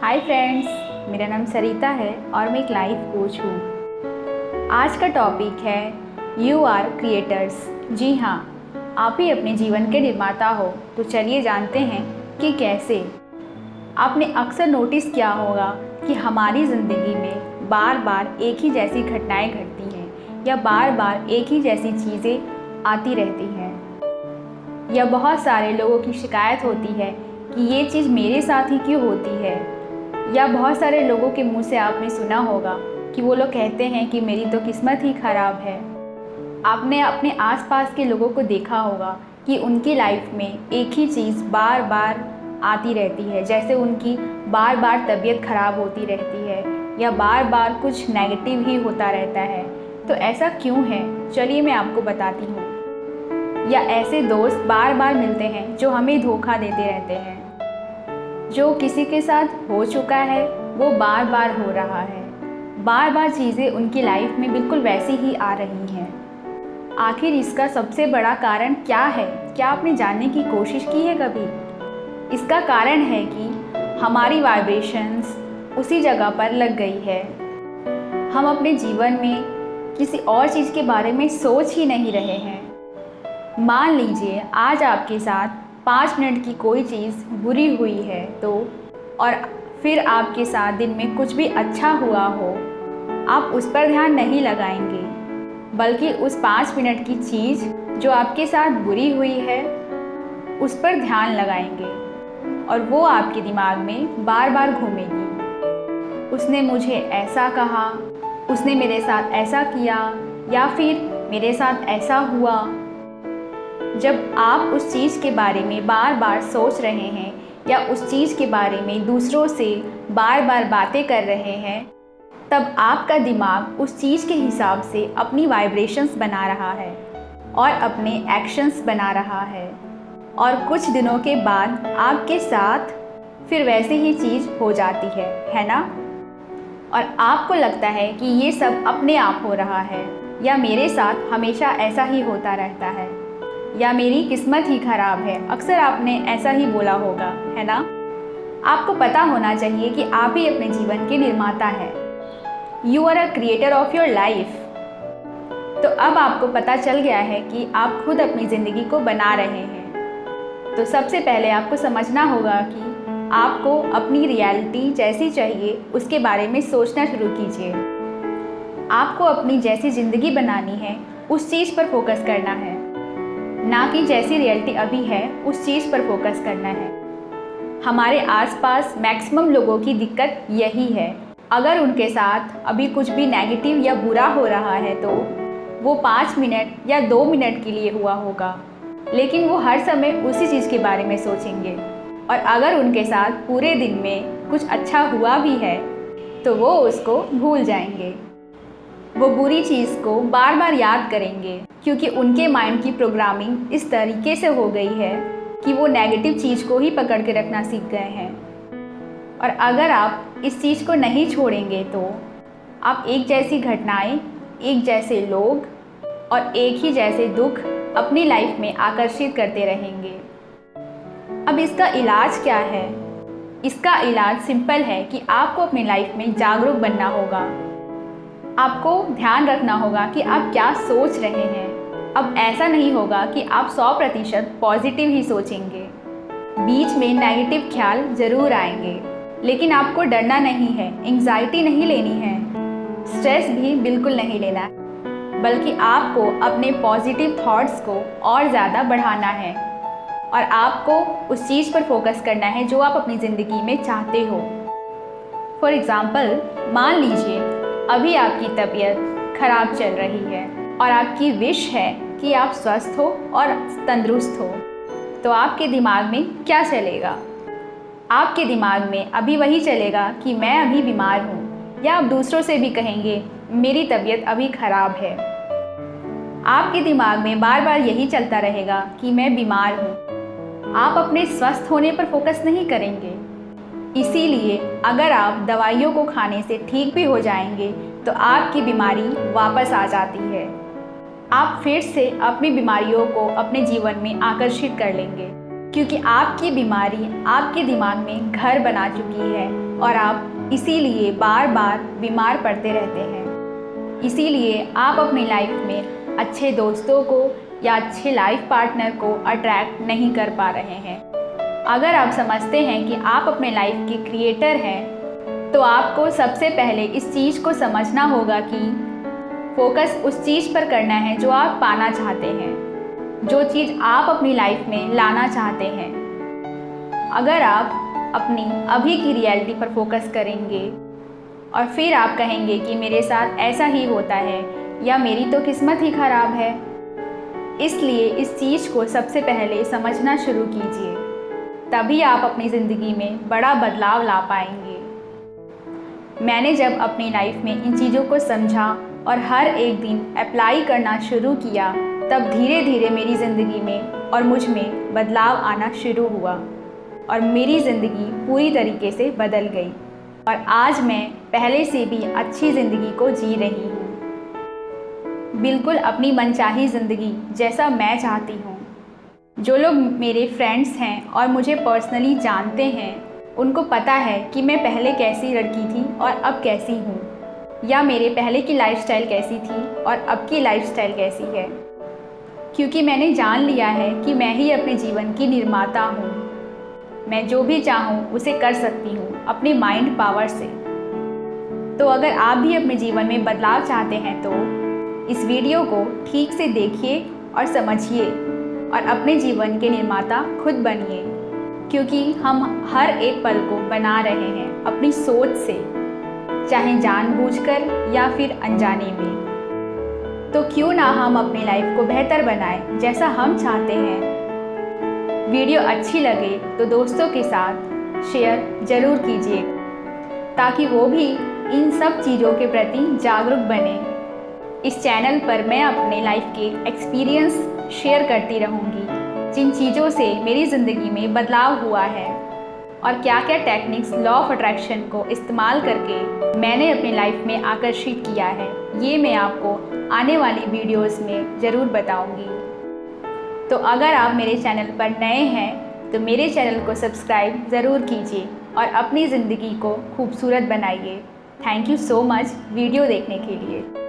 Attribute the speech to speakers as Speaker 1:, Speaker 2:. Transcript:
Speaker 1: Hi friends, मेरा नाम सरिता है और मैं एक लाइफ कोच हूँ। आज का टॉपिक है यू आर क्रिएटर्स। जी हाँ, आप ही अपने जीवन के निर्माता हो। तो चलिए जानते हैं कि कैसे। आपने अक्सर नोटिस किया होगा कि हमारी ज़िंदगी में बार बार एक ही जैसी घटनाएं घटती हैं या बार बार एक ही जैसी चीज़ें आती रहती हैं या बहुत सारे लोगों की शिकायत होती है कि ये चीज़ मेरे साथ ही क्यों होती है। या बहुत सारे लोगों के मुंह से आपने सुना होगा कि वो लोग कहते हैं कि मेरी तो किस्मत ही ख़राब है। आपने अपने आसपास के लोगों को देखा होगा कि उनकी लाइफ में एक ही चीज़ बार बार आती रहती है, जैसे उनकी बार बार तबीयत ख़राब होती रहती है या बार बार कुछ नेगेटिव ही होता रहता है। तो ऐसा क्यों है, चलिए मैं आपको बताती हूँ। या ऐसे दोस्त बार बार मिलते हैं जो हमें धोखा देते रहते हैं। जो किसी के साथ हो चुका है वो बार बार हो रहा है, बार बार चीज़ें उनकी लाइफ में बिल्कुल वैसी ही आ रही हैं। आखिर इसका सबसे बड़ा कारण क्या है? क्या आपने जानने की कोशिश की है कभी? इसका कारण है कि हमारी वाइब्रेशंस उसी जगह पर लग गई है। हम अपने जीवन में किसी और चीज़ के बारे में सोच ही नहीं रहे हैं। मान लीजिए आज आपके साथ 5 मिनट की कोई चीज़ बुरी हुई है तो, और फिर आपके साथ दिन में कुछ भी अच्छा हुआ हो, आप उस पर ध्यान नहीं लगाएंगे, बल्कि उस 5 मिनट की चीज़ जो आपके साथ बुरी हुई है उस पर ध्यान लगाएंगे और वो आपके दिमाग में बार बार घूमेगी। उसने मुझे ऐसा कहा, उसने मेरे साथ ऐसा किया, या फिर मेरे साथ ऐसा हुआ। जब आप उस चीज़ के बारे में बार बार सोच रहे हैं या उस चीज़ के बारे में दूसरों से बार बार बातें कर रहे हैं, तब आपका दिमाग उस चीज़ के हिसाब से अपनी वाइब्रेशंस बना रहा है और अपने एक्शंस बना रहा है। और कुछ दिनों के बाद आपके साथ फिर वैसे ही चीज़ हो जाती है ना? और आपको लगता है कि ये सब अपने आप हो रहा है, या मेरे साथ हमेशा ऐसा ही होता रहता है, या मेरी किस्मत ही ख़राब है। अक्सर आपने ऐसा ही बोला होगा, है ना? आपको पता होना चाहिए कि आप ही अपने जीवन के निर्माता हैं। You are a creator of your life. तो अब आपको पता चल गया है कि आप खुद अपनी ज़िंदगी को बना रहे हैं। तो सबसे पहले आपको समझना होगा कि आपको अपनी रियलिटी जैसी चाहिए उसके बारे में सोचना शुरू कीजिए। आपको अपनी जैसी ज़िंदगी बनानी है उस चीज़ पर फोकस करना है, ना कि जैसी रियलिटी अभी है उस चीज़ पर फोकस करना है। हमारे आसपास मैक्सिमम लोगों की दिक्कत यही है। अगर उनके साथ अभी कुछ भी नेगेटिव या बुरा हो रहा है तो वो 5 मिनट या 2 मिनट के लिए हुआ होगा, लेकिन वो हर समय उसी चीज़ के बारे में सोचेंगे। और अगर उनके साथ पूरे दिन में कुछ अच्छा हुआ भी है तो वो उसको भूल जाएंगे। वो बुरी चीज़ को बार बार याद करेंगे, क्योंकि उनके माइंड की प्रोग्रामिंग इस तरीके से हो गई है कि वो नेगेटिव चीज़ को ही पकड़ के रखना सीख गए हैं। और अगर आप इस चीज़ को नहीं छोड़ेंगे तो आप एक जैसी घटनाएं, एक जैसे लोग और एक ही जैसे दुख अपनी लाइफ में आकर्षित करते रहेंगे। अब इसका इलाज क्या है? इसका इलाज सिंपल है कि आपको अपनी लाइफ में जागरूक बनना होगा। आपको ध्यान रखना होगा कि आप क्या सोच रहे हैं। अब ऐसा नहीं होगा कि आप 100% पॉजिटिव ही सोचेंगे। बीच में नेगेटिव ख्याल ज़रूर आएंगे, लेकिन आपको डरना नहीं है, एंग्जाइटी नहीं लेनी है, स्ट्रेस भी बिल्कुल नहीं लेना, बल्कि आपको अपने पॉजिटिव थॉट्स को और ज़्यादा बढ़ाना है और आपको उस चीज़ पर फोकस करना है जो आप अपनी ज़िंदगी में चाहते हो। फॉर एग्ज़ाम्पल, मान लीजिए अभी आपकी तबीयत खराब चल रही है और आपकी विश है कि आप स्वस्थ हो और तंदुरुस्त हो, तो आपके दिमाग में क्या चलेगा? आपके दिमाग में अभी वही चलेगा कि मैं अभी बीमार हूँ, या आप दूसरों से भी कहेंगे मेरी तबीयत अभी ख़राब है। आपके दिमाग में बार बार यही चलता रहेगा कि मैं बीमार हूँ। आप अपने स्वस्थ होने पर फोकस नहीं करेंगे। इसीलिए अगर आप दवाइयों को खाने से ठीक भी हो जाएंगे तो आपकी बीमारी वापस आ जाती है। आप फिर से अपनी बीमारियों को अपने जीवन में आकर्षित कर लेंगे। क्योंकि आपकी बीमारी आपके दिमाग में घर बना चुकी है और आप इसीलिए बार बार बीमार पड़ते रहते हैं। इसीलिए आप अपनी लाइफ में अच्छे दोस्तों को या अच्छे लाइफ पार्टनर को अट्रैक्ट नहीं कर पा रहे हैं। अगर आप समझते हैं कि आप अपने लाइफ के क्रिएटर हैं, तो आपको सबसे पहले इस चीज़ को समझना होगा कि फोकस उस चीज़ पर करना है जो आप पाना चाहते हैं, जो चीज़ आप अपनी लाइफ में लाना चाहते हैं। अगर आप अपनी अभी की रियलिटी पर फोकस करेंगे और फिर आप कहेंगे कि मेरे साथ ऐसा ही होता है या मेरी तो किस्मत ही ख़राब है, इसलिए इस चीज़ को सबसे पहले समझना शुरू कीजिए, तभी आप अपनी ज़िंदगी में बड़ा बदलाव ला पाएंगे। मैंने जब अपनी लाइफ में इन चीज़ों को समझा और हर एक दिन अप्लाई करना शुरू किया, तब धीरे धीरे मेरी ज़िंदगी में और मुझ में बदलाव आना शुरू हुआ और मेरी ज़िंदगी पूरी तरीके से बदल गई और आज मैं पहले से भी अच्छी ज़िंदगी को जी रही हूँ, बिल्कुल अपनी मनचाही ज़िंदगी जैसा मैं चाहती हूँ। जो लोग मेरे फ्रेंड्स हैं और मुझे पर्सनली जानते हैं, उनको पता है कि मैं पहले कैसी लड़की थी और अब कैसी हूँ, या मेरे पहले की लाइफस्टाइल कैसी थी और अब की लाइफस्टाइल कैसी है, क्योंकि मैंने जान लिया है कि मैं ही अपने जीवन की निर्माता हूँ। मैं जो भी चाहूँ उसे कर सकती हूँ अपने माइंड पावर से। तो अगर आप भी अपने जीवन में बदलाव चाहते हैं तो इस वीडियो को ठीक से देखिए और समझिए और अपने जीवन के निर्माता खुद बनिए, क्योंकि हम हर एक पल को बना रहे हैं अपनी सोच से, चाहे जानबूझकर या फिर अनजाने में। तो क्यों ना हम अपनी लाइफ को बेहतर बनाएं जैसा हम चाहते हैं। वीडियो अच्छी लगे तो दोस्तों के साथ शेयर ज़रूर कीजिए, ताकि वो भी इन सब चीज़ों के प्रति जागरूक बने। इस चैनल पर मैं अपने लाइफ के एक्सपीरियंस शेयर करती रहूँगी, जिन चीज़ों से मेरी ज़िंदगी में बदलाव हुआ है और क्या क्या टेक्निक्स लॉ ऑफ अट्रैक्शन को इस्तेमाल करके मैंने अपनी लाइफ में आकर्षित किया है, ये मैं आपको आने वाली वीडियोस में ज़रूर बताऊँगी। तो अगर आप मेरे चैनल पर नए हैं तो मेरे चैनल को सब्सक्राइब ज़रूर कीजिए और अपनी ज़िंदगी को खूबसूरत बनाइए। Thank you so much video देखने के लिए।